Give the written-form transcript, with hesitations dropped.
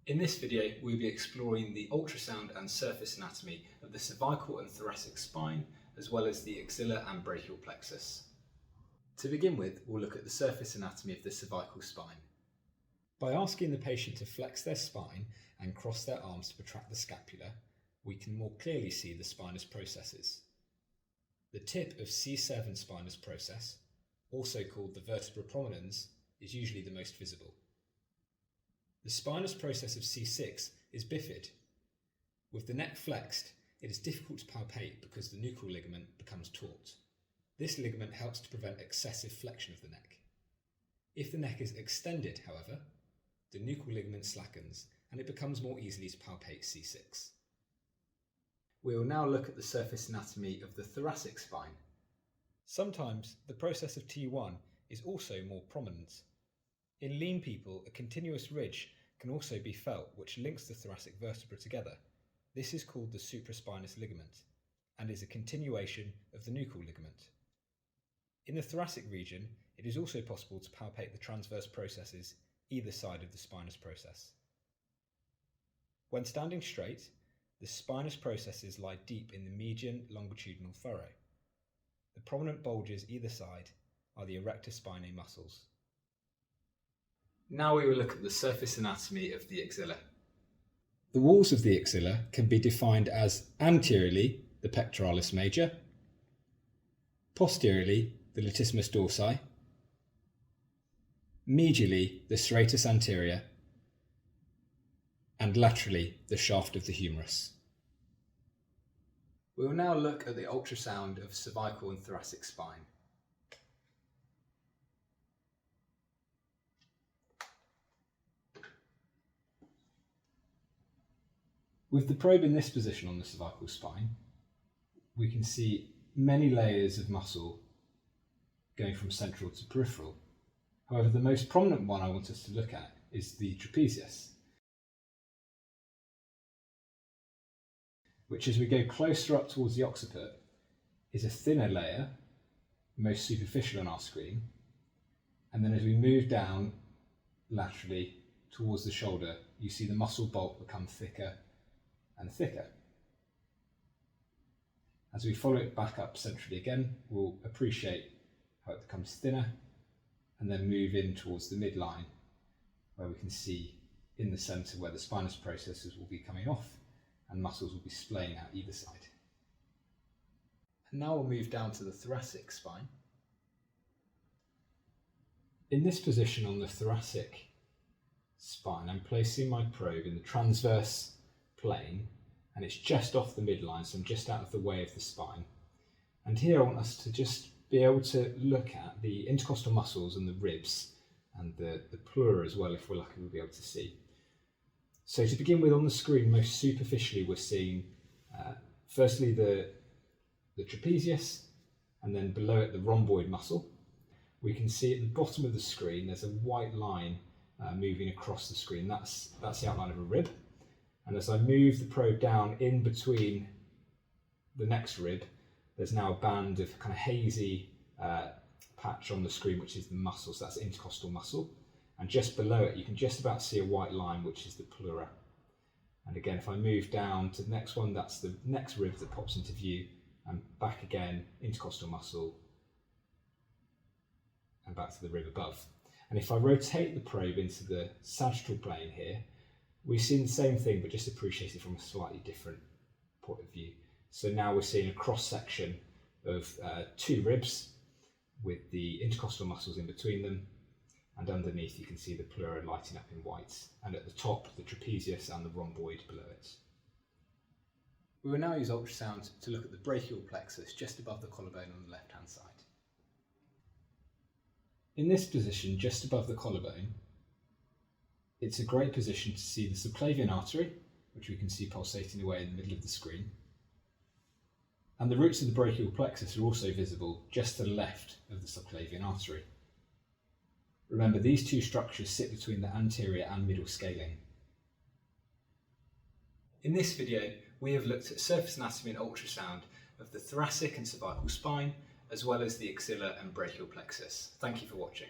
In this video, we'll be exploring the ultrasound and surface anatomy of the cervical and thoracic spine, as well as the axilla and brachial plexus. To begin with, we'll look at the surface anatomy of the cervical spine. By asking the patient to flex their spine and cross their arms to protract the scapula, we can more clearly see the spinous processes. The tip of C7 spinous process, also called the vertebra prominens, is usually the most visible. The spinous process of C6 is bifid. With the neck flexed, it is difficult to palpate because the nuchal ligament becomes taut. This ligament helps to prevent excessive flexion of the neck. If the neck is extended, however, the nuchal ligament slackens and it becomes more easily to palpate C6. We will now look at the surface anatomy of the thoracic spine. Sometimes the process of T1 is also more prominent. In lean people, a continuous ridge can also be felt which links the thoracic vertebra together. This is called the supraspinous ligament and is a continuation of the nuchal ligament. In the thoracic region, it is also possible to palpate the transverse processes either side of the spinous process. When standing straight, the spinous processes lie deep in the median longitudinal furrow. The prominent bulges either side are the erector spinae muscles. Now we will look at the surface anatomy of the axilla. The walls of the axilla can be defined as anteriorly the pectoralis major, posteriorly the latissimus dorsi, medially the serratus anterior, and laterally the shaft of the humerus. We will now look at the ultrasound of cervical and thoracic spine. With the probe in this position on the cervical spine, we can see many layers of muscle going from central to peripheral. However, the most prominent one I want us to look at is the trapezius, which as we go closer up towards the occiput is a thinner layer, most superficial on our screen, and then as we move down laterally towards the shoulder, you see the muscle bulk become thicker and thicker. As we follow it back up centrally again, we'll appreciate how it becomes thinner and then move in towards the midline, where we can see in the centre where the spinous processes will be coming off and muscles will be splaying out either side. And now we'll move down to the thoracic spine. In this position on the thoracic spine, I'm placing my probe in the transverse plane, and it's just off the midline, so I'm just out of the way of the spine. And here I want us to just be able to look at the intercostal muscles and the ribs and the pleura as well, if we're lucky we'll be able to see. So to begin with, on the screen, most superficially we're seeing firstly the trapezius, and then below it the rhomboid muscle. We can see at the bottom of the screen there's a white line moving across the screen. That's the outline of a rib. And as I move the probe down in between the next rib, there's now a band of kind of hazy patch on the screen, which is the muscle, so that's the intercostal muscle. And just below it, you can just about see a white line, which is the pleura. And again, if I move down to the next one, that's the next rib that pops into view, and back again, intercostal muscle, and back to the rib above. And if I rotate the probe into the sagittal plane here, we've seen the same thing, but just appreciated from a slightly different point of view. So now we're seeing a cross-section of two ribs with the intercostal muscles in between them, and underneath you can see the pleura lighting up in white, and at the top the trapezius and the rhomboid below it. We will now use ultrasound to look at the brachial plexus just above the collarbone on the left-hand side. In this position, just above the collarbone, it's a great position to see the subclavian artery, which we can see pulsating away in the middle of the screen. And the roots of the brachial plexus are also visible just to the left of the subclavian artery. Remember, these two structures sit between the anterior and middle scaling. In this video, we have looked at surface anatomy and ultrasound of the thoracic and cervical spine, as well as the axilla and brachial plexus. Thank you for watching.